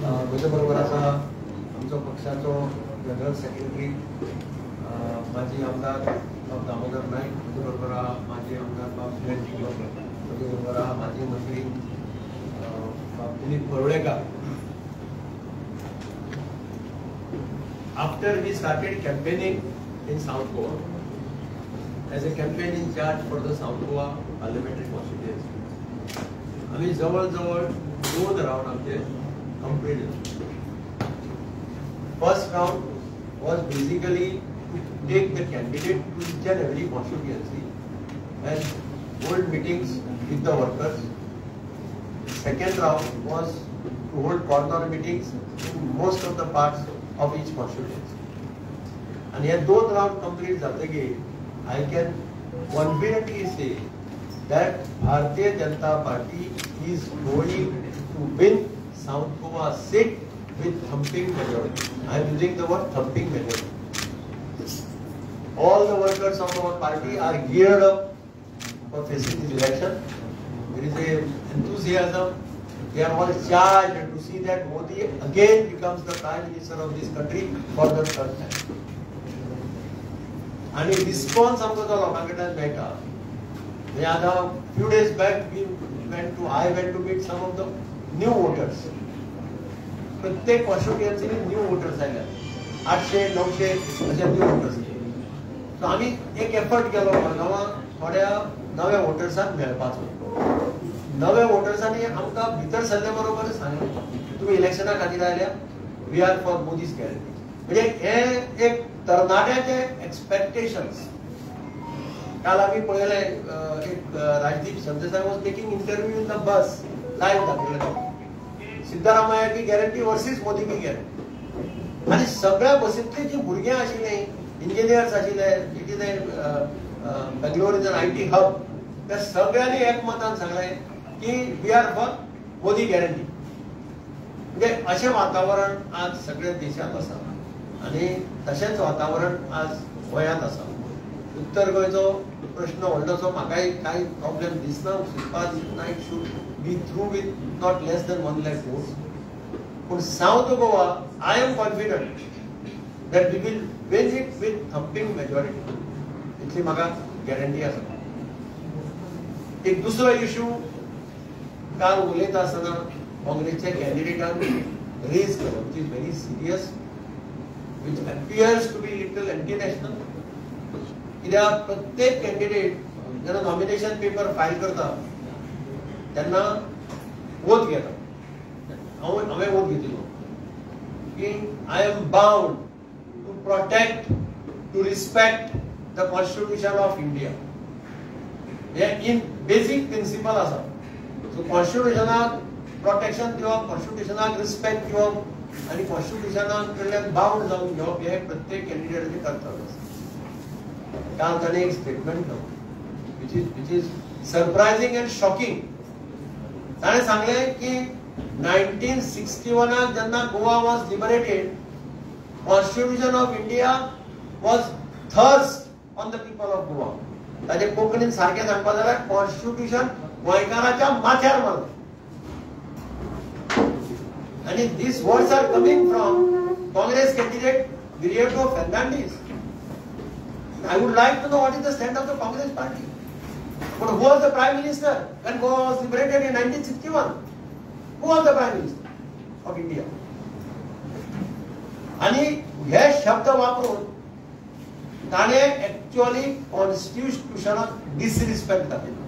म्हजे बरोबर आसा आमचो पक्षाचो जनरल सेक्रेटरी माजी आमदार बाब दामोदर नाईक, म्हजे बरोबर आहा माजी आमदार बाब सुरेश जिगलो, म्हजे बरोबर आहा माजी मंत्री बाब Dilip Parulekar. After we started campaigning in South Goa, as a campaign in charge for the South Goa parliamentary constituency, आम्ही जवळ-जवळ 2 राउंड आमचे complete. First round was basically to take the candidate to each and every constituency and hold meetings with the workers. Second round was to hold corner meetings in most of the parts of each constituency. And here 2 round complete जातकीर I can confidently say that Bharatiya Janata Party is going to win South Goa seat with thumping majority. I am using the word thumping majority. All the workers of our party are geared up for facing this election. There is a enthusiasm. They are all charged to see that Modi again becomes the Prime Minister of this country for the 3rd time. And a response आमकां जो लोकां कडल्यान मेळटा. म्हणजे आतां few days back I went to meet some of the new voters. प्रत्येक कॉन्स्टिट्युएन्सीनी new voters आयल्यात. 800-900 अशे न्यू वोटर्स. सो आमी एक एफर्ट केलो थोड्या नव्या वोटर्सांक मेळपाचो. नव्या वोटर्सांनी आमकां भितर सरले बरोबर सांगलें तुमी इलेक्शना खातीर आयल्या, we are for Modi's guarantee. म्हणजे हे एक तरणाट्याचे एक्सपेक्टेशन्स. काल आमी पळयले एक Rajdeep Sardesai was taking interview in the bus, live दाखयलें. सिद्धरामय्या की गॅरंटी वर्सीस मोदी की गॅरंटी. आनी सगळ्या बसींतली जी भुरगीं आशिल्ली, इंजिनियर्स आशिल्ले, it is Bangalore is an IT hub, त्या सगळ्यांनी एकमतान सांगलें की we are for Modi guarantee. म्हणजे अशें वातावरण आज सगळ्या देशांत आसा आनी तशेंच वातावरण आज गोंयांत आसा. उत्तर गोंयचो प्रश्न व्हडलोसो म्हाकाय कांय प्रॉब्लेम दिसना. Shripad Naik should be through with not less than 1 lakh votes. पूण south Goa I am confident that we will win it with thumping majority. इतली म्हाका गॅरंटी आसा. एक दुसरो इश्यू काल उलयता आसतना काँग्रेसच्या कॅन्डिडेटान रेज केलो, which is very serious, which appears to be little anti national. कित्याक प्रत्येक कॅन्डिडेट जेन्ना नॉमिनेशन पेपर फायल करता तेन्ना वोट घेता. हांवें वोट घेतिल्लो की I am bound to protect, to respect the constitution of India. हे इन बेसिक प्रिंसिपल आसा. सो कॉन्स्टिट्यूशनाक प्रोटेक्शन दिवप, कॉन्स्टिट्यूशनाक रिस्पेक्ट दिवप आनी कॉन्स्टिट्यूशनाक कडल्यान बाउंड जावन घेवप हे प्रत्येक कॅन्डिडेटाचें कर्तव्य आसा. काल ताणें एक स्टेटमेंट दिलो which is surprising and shocking. ताणें सांगलें की 1961 जेन्ना Goa was liberated, constitution of India was thrust on the people of Goa. ताचे कोंकणीन सारकें सांगपाक जाल्यार कॉन्स्टिट्यूशन गोंयकाराच्या माथ्यार मारलें. आनी these words are coming from Congress candidate Viriato Fernandes. I would like to know what is the stand of the Congress party. But who was the Prime Minister when Goa was liberated in 1961? Who was the Prime Minister of India? आणि हे शब्द वापरून ताणे actually कॉन्स्टिट्यूशनाक disrespect दाखयला.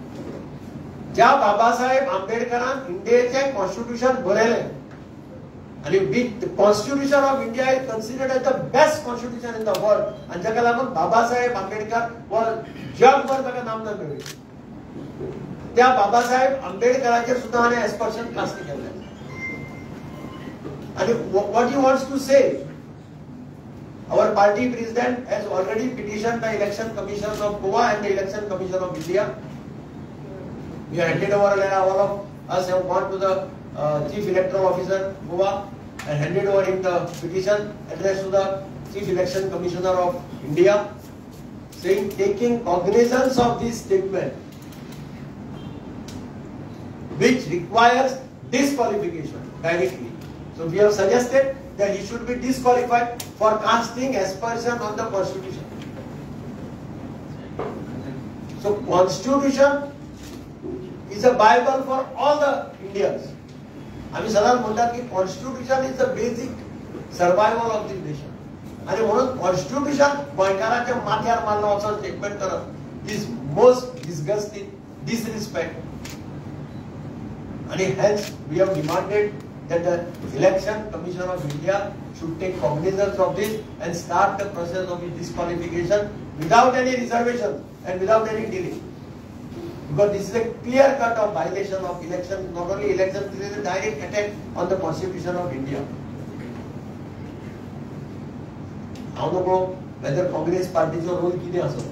ज्या Babasaheb आंबेडकरान इंडियेचें constitution बरयलें आनी the constitution of India is considered as the best constitution in the world. आनी जाका लागून बाबासाहेब आंबेडकर व जगभर ताका नामना मेळ्ळी. त्या बाबासाहेब आंबेडकराचेर सुद्दां हाणें एस्पर्शन कास्ट केल्लें. आनी what you wants to say, our party president has already petitioned the election commissions of Goa and the election commission of India. We have handed over a letter. All of us have gone to the chief electoral officer Goa and handed over him the petition addressed to the chief election commissioner of India, saying taking cognizance of this statement which requires disqualification directly. So we have suggested that he should be disqualified for casting aspersion on the constitution. So constitution is a Bible for all the Indians. आम्ही सदाच म्हणतात की constitution is the basic survival of this nation आणि म्हणून constitution गोंयकाराच्या माथ्यार मारलो असो स्टेटमेंट करप इज मोस्ट डिस्गस्टिंग डिसरिस्पेक्ट आणि hence we have demanded that the Election Commission of India should take cognizance of this and start the process of disqualification without any reservation and without any delay. Because this is a clear cut of violation of election, not only election, this is a direct attack on the Constitution of India. I don't know whether Congress party's role किती असो.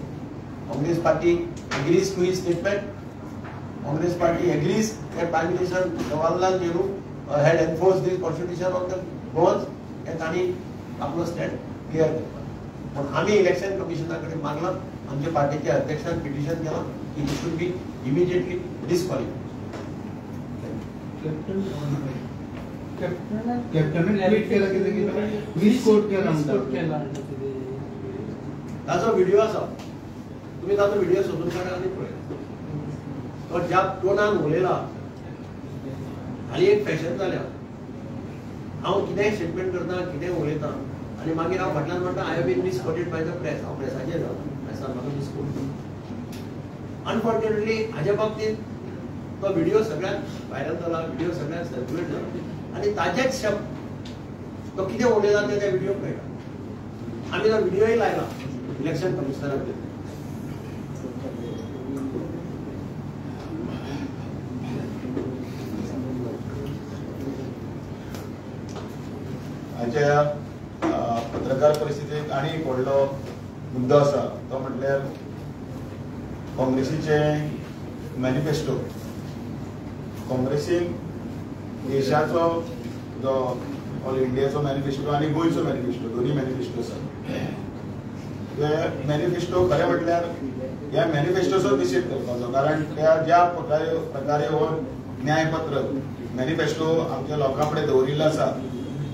Congress party agrees to his statement. Congress party agrees that Prime Minister Jawaharlal Nehru had enforced this constitution on the goals and ताणी आपलं stand clear केलं. पण आम्ही election कमिशनाकडे मागलं, आमच्या पार्टीचे अध्यक्षांनी पिटिशन केलं की he should be immediately disqualified. कॅप्टनने ट्वीट केलं की मिसकोट केला. ताचो व्हिडिओ आसा, तुम्ही ताचो व्हिडिओ सोदून काढा आनी पळया. तो ज्या टोनान उलयला आणि एक फॅशन जाल्या. हांव कितेंय स्टेटमेंट करता, कितेंय उलयता आनी मागीर हांव फाटल्यान म्हणटा I have been misquoted by the press. हांव प्रेसाचेर जाता, प्रेसान म्हाका मिसकोट. अनफॉर्च्युनेटली हाज्या बाबतींत तो व्हिडिओ सगळ्यात व्हायरल जाला, व्हिडिओ सगळ्यात सर्क्युलेट जाला आनी ताजेच शब्द तो कितें उलयला ते त्या व्हिडिओक कळटा. आमी तो व्हिडिओय लायला इलेक्शन कमिशनराक. आजच्या पत्रकार परिस्थितीत आणि एक व्हडलो मुद्दो आसा तो म्हटल्यार काँग्रेसीचे मॅनिफेस्टो. काँग्रेसीन देशाचो जो ऑल इंडियाचो मॅनिफेस्टो आणि गोंयचो मॅनिफेस्टो दोन्ही मॅनिफेस्टो आसा. हे मॅनिफेस्टो खरें म्हटल्यार ह्या मॅनिफेस्टोचो निशेध करपाचो, कारण त्या ज्या प्रकारे हो न्यायपत्र मॅनिफेस्टो आमच्या लोकां कडेन दवरिल्लो आसा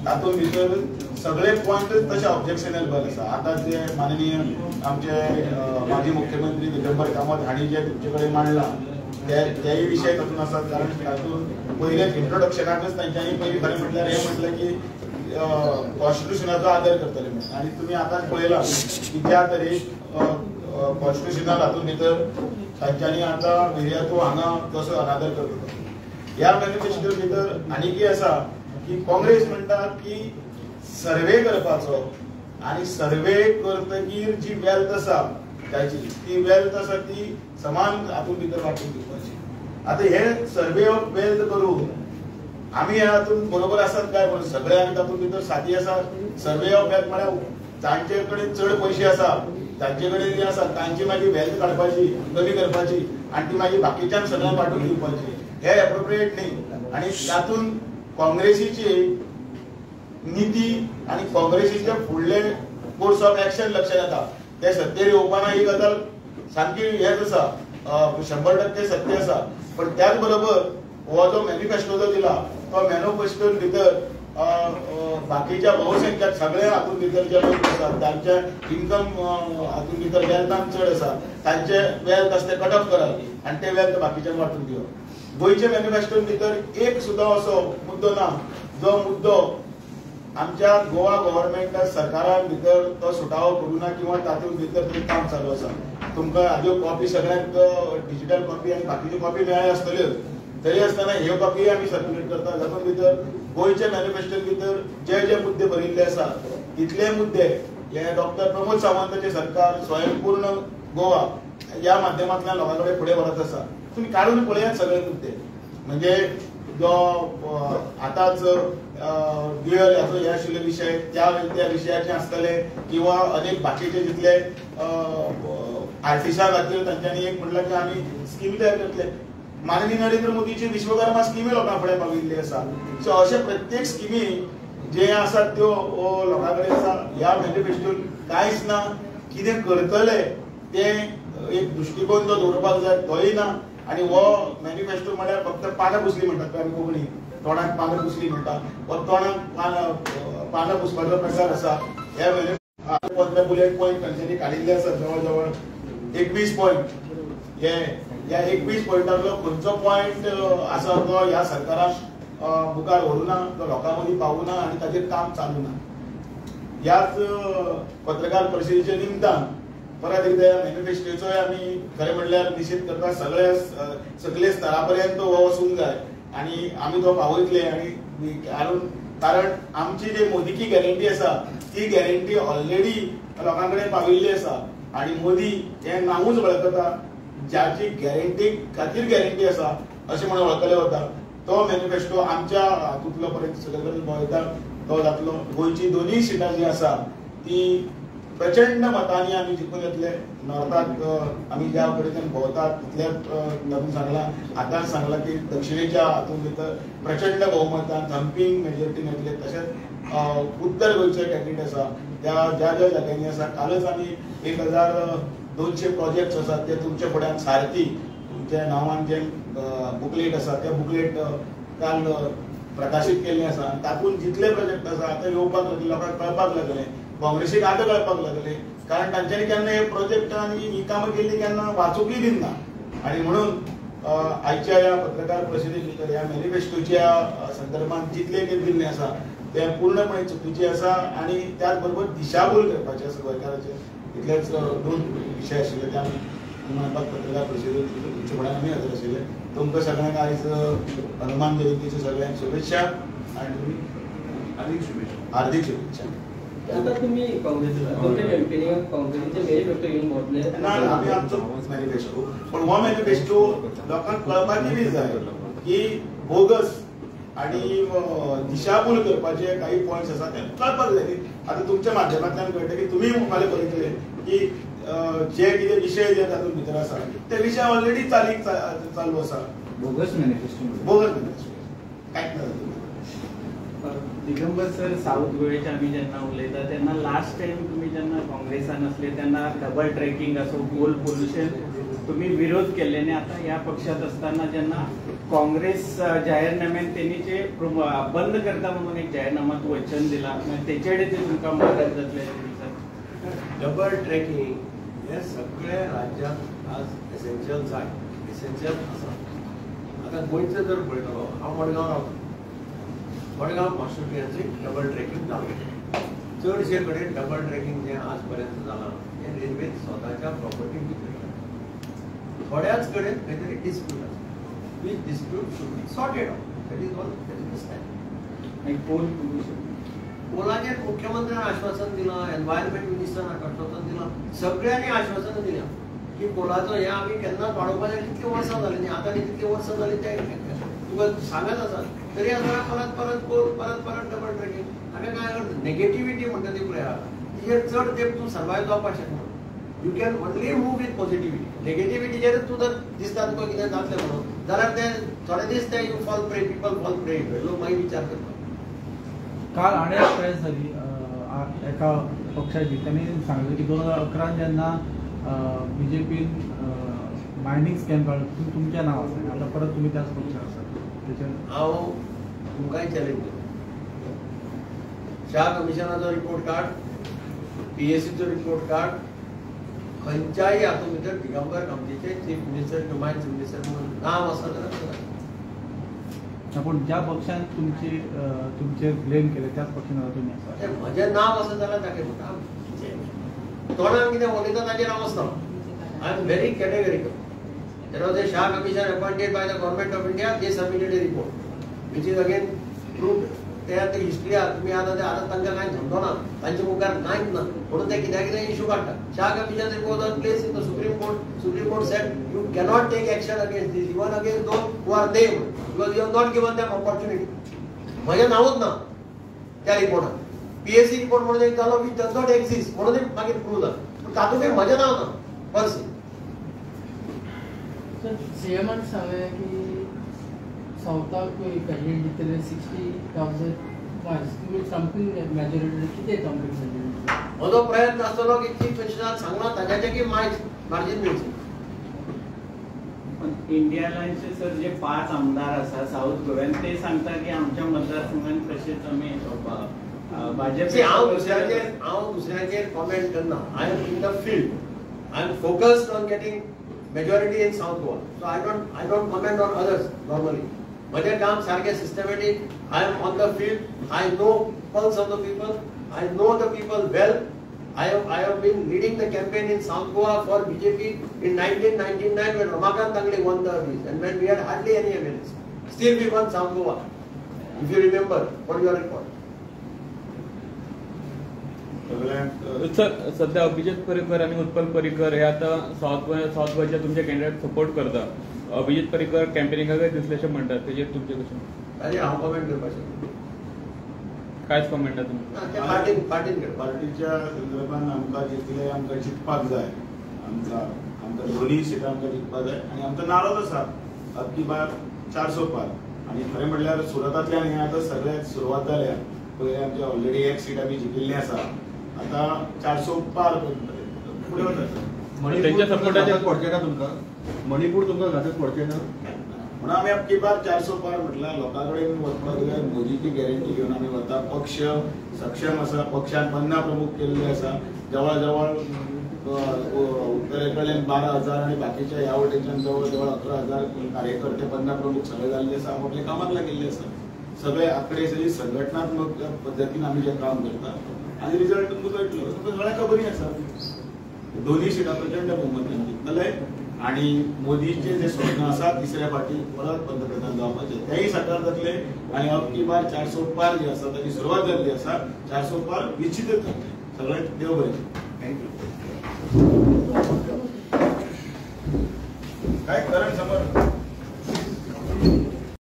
तातूंत भितर सगळे पॉइंट तशे ऑब्जेक्शनेबल आसा. आतां जे माननीय आमचे माजी मुख्यमंत्री दिगंबर कामत हांणी जे तुमचे कडेन मांडला तेय विशय तातूंत आसात. कारण तातूंत पयलेच इंट्रोडक्शनाकच तांच्यांनी पयलीं खरें म्हटल्यार हें म्हटलें की कॉन्स्टिट्युशनाचो आदर करतले म्हणून. आनी तुमी आतांच पळयलां की ज्या तरेन कॉन्स्टिट्युशनल हातूंत भितर तांच्यांनी आतां वेरियातो हांगा कसो अनादर करता. ह्या मॅनिफेस्टो भितर आनीकय आसा की काँग्रेस म्हणटा की सर्वे करपाचो आणि सर्वे करतकीर जी वेल्थ आसा त्याची ती वेल्थ आसा ती समान हातूंत भितर वांटून दिवपाची. आता हे सर्वे ऑफ वेल्थ करून आमी ह्या हातूंत बरोबर आसात काय म्हणून सगळे आमी तातूंत भितर साथी आसात. सर्वे ऑफ वेल्थ म्हळ्यार जांचे कडेन चड पयशे आसा तांचे कडेन जी आसा तांची मागीर वेल्थ काडपाची कमी करपाची आनी ती मागीर बाकीच्यांक सगळ्यांक वांटून दिवपाची. हे एप्रोप्रिएट न्ही. आनी तातूंत काँग्रेसीची नीती आणि काँग्रेसीचे फुडले कोर्स ऑफ एक्शन लक्षात येता. ते सत्तेर येवपाना ही गजाल सामकी हेच आसा, 100% सत्य आसा. पण त्याच बरोबर हो जो मॅनिफेस्टो जो दिला तो मॅनिफेस्टो भितर बाकीच्या बहुसंख्याक सगळे हातूंत भितर जे लोक आसात तांचे इन्कम हातूंत भितर वेल्थान चड आसा तांचे वेल्थ आसा ते कट ऑफ करप आनी ते वेल्थ बाकीच्यांक वांटून दिवप. गोंयचे मॅनिफेस्टो भितर एक सुद्दां असो मुद्दो ना जो मुद्दो आमच्या गोवा गव्हर्नमेंट सरकारान भितर तो सुटावो करूना किंवा तातूंत भितर तरी काम चालू आसा. तुमकां हाज्यो कॉपी सगळ्यांक डिजिटल कॉपी आनी बाकीच्यो कॉपी मेळ्ळ्यो आसतल्योच. तरी आसतना ह्यो कॉपी आमी सर्क्युलेट करता. जातूंत भितर गोंयचे मॅनिफेस्टो भितर जे जे मुद्दे बरिल्ले आसा तितले मुद्दे हे डॉक्टर प्रमोद सावंताचे सरकार स्वयंपूर्ण गोवा ह्या माध्यमांतल्यान लोकां कडेन फुडें व्हरत आसा. तुम्ही काढून पळयात सगळे मुद्दे. म्हणजे जो आताच ड्युअल हाचो हे आशिल्ले विशय त्या विशयाचे आसतले किंवा अनेक बाकीचे जितले आर्टिस्टां खातीर तांच्यांनी एक म्हटलें की आमी स्कीम तयार करतले. माननीय नरेंद्र मोदीची विश्वकर्मा स्किमी लोकां फुडें पाविल्ली आसा. सो अशे प्रत्येक स्किमी जे आसात त्यो लोकां कडेन आसा. ह्या मॅनिफेस्टोन कांयच ना. कितें करतले ते एक दृश्टिकोन जो दवरपाक जाय तोय ना. आणि हो मॅनिफेस्टो म्हळ्यार फक्त पानां पुसली म्हणटात आमी कोंकणी तोंडाक पानां पुसली म्हणटा वा तोंडाक पानां पुसपाचो प्रकार आसा ह्या वेळेर बुलेट पॉयंट तांच्यांनी काडिल्ले आसा जवळ जवळ 21 पॉयंट ह्या 21 पॉयंटातलो खंयचो पॉयंट आसा तो ह्या सरकाराक मुखार व्हरूना तो लोकां मदीं पावूना आनी ताचेर काम चालू ना. ह्याच पत्रकार परिशदेच्या निमतान परत एकदा ह्या मॅनिफेस्टोचोय आमी खरें म्हणल्यार निश्चित करता सगळे स्तरा पर्यंत हो वचूंक जाय आनी आमी तो पावयतले आनी कारण आमची जी मोदी की गॅरंटी आसा ती गॅरंटी ऑलरेडी लोकां कडेन पाविल्ली आसा आनी मोदी हें नांवूच वळखता ज्याची गॅरंटी खातीर गॅरंटी आसा अशें म्हणून वळखले वता. तो मॅनिफेस्टो आमच्या हातूंतलो पर्यंत सगळे कडेन भोंवयता तो जातलो. गोंयची दोनूय सिटां जी आसा ती प्रचंड मतांनी आमी जिखून येतले. नॉर्थाक आमी ज्या कडेन भोंवतात तितल्याच तातूंत सांगलां आतांच सांगलां की दक्षिणेच्या हातूंत भितर प्रचंड भोवमतान थंपींग मेजॉरिटीन येतले. तशेंच उत्तर गोंयचे कॅन्डिडेट आसा त्या ज्या ज्या जाग्यांनी आसा कालच आमी 1200 प्रोजेक्ट्स आसात ते तुमच्या फुड्यान सारथी तुमच्या नांवान जे बुकलेट आसा ते बुकलेट काल प्रकाशीत केल्लें आसा. तातूंत जितले प्रोजेक्ट आसा आतां येवपाक लागले लोकांक कळपाक लागले काँग्रेसीक आतां कळपाक लागले कारण तांच्यांनी केन्ना हे प्रोजेक्ट आनी ही कामां केल्ली केन्ना वाचूंकय दिना आनी म्हणून आयच्या ह्या पत्रकार परिशदे भितर ह्या मॅनिफेस्टोच्या संदर्भात जितले कितें दिल्लें आसा तें पूर्णपणे चुकीचें आसा आनी त्याच बरोबर दिशाभूल करपाचें आसा गोंयकाराचें. इतलेच 2 विशय आशिल्ले ते आमी म्हणपाक पत्रकार परिशदेंत तुमचे फुड्यान आमी हजर आशिल्ले. तुमकां सगळ्यांक आयज हनुमान जयंतीच्यो सगळ्यांक शुभेच्छा आनी हार्दिक शुभेच्छा. आता तुम्ही काँग्रेसीचे मॅनिफेस्टो घेऊन भोंवतले ना आमी आमचो मॅनिफेस्टो पण हो मॅनिफेस्टो लोकांक कळपाची बी जाय की बोगस आनी दिशाभूल करपाचे काही पॉयंट्स आसा ते कळपाक जाय. आतां तुमच्या माध्यमांतल्यान कळटा की तुमी म्हाका बरयतले की जे कितें विशय जे तातूंत भितर आसा ते विशय ऑलरेडी चालू आसा. बोगस मॅनिफेस्टो बोगस मॅनिफेस्टो कांयच ना. दिगंबर सर साऊथ गोव्याचे आम्ही जेन्ना उलयता तेन्ना लास्ट टाइम तुम्ही जेन्ना काँग्रेसान असले तेन्ना डबल ट्रॅकिंग असो कोल पोल्युशन तुम्ही विरोध केले आणि आता ह्या पक्षात असताना जेन्ना काँग्रेस जाहीरनाम्यान त्यांनी जे बंद करता म्हणून एक जाहीरनामात वचन दिला त्याच्याकडे ते तुमकां मदत जातले. डबल ट्रॅकिंग हे सगळे राज्यात आज एसेन्शियल जाय एसेन्शियल आसा. आता गोंयचो जर पळयतलो हांव मडगांव रावता. मडगांव कॉन्स्टिट्युएन्सी डबल ट्रॅकिंग जालें. चडशे कडेन डबल ट्रॅकिंग जे आज पर्यंत जालां हे रेल्वेन स्वताच्या प्रॉपर्टी भितर. थोड्याच कडेन खंय तरी डिस्प्यूट आसा. Which dispute should be sorted out. That is all. आणि कोल पोल्युशन कोलाचेर मुख्यमंत्र्यान आश्वासन दिलां, एनवायरमेंट मिनिस्टरान आश्वासन दिलां, सगळ्यांनी आश्वासनां दिल्या की कोलाचो हे आमी केन्नाच वाडोवपाचें. कितलीं वर्सां जालीं न्ही आतां कितलीं वर्सां जालीं ते तुका सांगत आसा तरी आसतना परत परत कोल परत परत डबल ट्रॅकिंग. हांवें काय करता नेगेटिविटी म्हणटा ती पळय तिजेर चड तेंप तूं सर्वायव जावपाक शकना. You can only move with positivity. नेगेटिव्हिटीचेर तूं जर दिसता तुका कितें जातलें म्हणून जाल्यार ते थोडे दीस ते you fall prey people fall prey लोक मागीर विचार करता. काल आणि एक प्रेस झाली एका पक्षाची त्यांनी सांगितलं की 2011 जेन्ना बीजेपीन मायनिंग स्कॅम काडलो तुमचें नांव आसा आता परत तुम्ही त्याच पक्षात आसा. हांव तुमकांय चॅलेंज करता. शाह कमिशनाचो रिपोर्ट काड, PSCचो रिपोर्ट काड, खंयच्याय हातूंत भितर दिगंबर कामतीचे chief minister to mines minister म्हणून नांव आसा जाल्यार पण ज्या पक्षान तुमचे ब्लेम केले त्याच पक्षान तुम्ही आसा. म्हजें नांव आसा जाल्यार ताका म्हणटा तोंडान कितें उलयता ताचेर हांव वचना. I am very categorical. There was a Shah Commission appointed by the Government of India. They submitted a report, which is again proved. त्यात हिस्ट्री आहा तुम्ही आता तांकां कांय धंदो ना तांचे मुखार कांयच ना म्हणून ते कित्याक कितें इशू काडटा. Shah commission report on place in the supreme court said you cannot take action against this even against those who are named because you have not given them opportunity. म्हजें नांवूच ना त्या रिपोर्टान. PSC रिपोर्ट म्हणून एक जालो which does not exist म्हणून मागीर prove जालो पूण तातूंत म्हजें नांव ना. पर्सी सीएमान सांगलें की सावथाक कॅन्डिडेट दितले 60,000 मार्क्स. तुम्ही ट्रम्पींग मेजॉरिटी कितें ट्रम्पींग मेजॉरिटी? म्हजो प्रयत्न आसतलो की चीफ मिनिस्टरान सांगलां ताच्याचें की मार्जीन मेळची. पण इंडिया अलायन्सचे सर जे 5 आमदार आसा साऊथ गोव्यान ते सांगता की आमच्या मतदारसंघात तशेंच आमी भाजप हांव दुसऱ्याचेर कॉमेंट करना. I am in the field. I am focused on getting majority in South Goa. So I don't comment on others normally. म्हजें काम सारकें systematic. I am on the field. I know pulse of the people. I know the people well. I have been leading the campaign in South Goa for BJP in 1999 when Ramakant Tangle won the race and when we had hardly any MLAs. Still we won South Goa. If you remember, for your record. सध्या अभिजित परिकर आणि उत्पल परिकर हे आता south गोव्याच्या तुमचे candidate support करतात. अभिजित परिकर कॅम्पेनिंगाक दिसले अशें म्हणटात. तेजेर तुमचें कशें? ताजेर हांव कमेंट करपाचें कांयच कमेंट ना तुमचें. पार्टीच्या संदर्भात आमकां जितले आमकां जिखपाक जाय, आमकां दोनूय सिटां आमकां जिखपाक जाय आनी आमचो नारोच आसा अबकी बार 400 पार. आनी खरें म्हणल्यार सुरतांतल्यान हें आतां सगळ्याक सुरवात जाल्या. पयलीं आमची ऑलरेडी 1 सीट आमी जिखिल्ली आसा. आतां 400 पार फुडें वता. तेंच्या सपोर्टाचेर पडचें ना तुमकां. मणिपूर तुमकां घातक पडचें ना म्हणून आमी अबकी बार 400 पार म्हटल्यार लोकां कडेन वचपाक जाय. मोदीची गॅरंटी घेवन आमी वता. पक्ष सक्षम आसा. पक्षान 50 प्रमुख केल्ले आसा. जवळ जवळ उत्तरेकडल्यान 12,000 आनी बाकीच्या ह्या वटेच्यान जवळ जवळ 11,000 कार्यकर्ते 50 प्रमुख सगळे जाल्ले आसा. आपल्या कामाक लागिल्ले आसा. सगळे आंकडे सगळी संघटनात्मक पद्दतीन आमी जें काम करता आनी रिजल्ट तुमकां कळटलो. तुमकां सगळ्यांक खबरी आसा. दोनूय सिटां प्रचंड बहुमतान जिखतले आणि मोदीचे जे स्वप्न आसा तिसऱ्या फावटी परत पंतप्रधान जावपाचे तेही साकार जातले. आणि अबकी बार 400 पार जी आसा ताची सुरवात जाल्ली आसा. 400 पार निश्चितच जातले. सगळे देव बरें. थँक्यू. काय करण समोर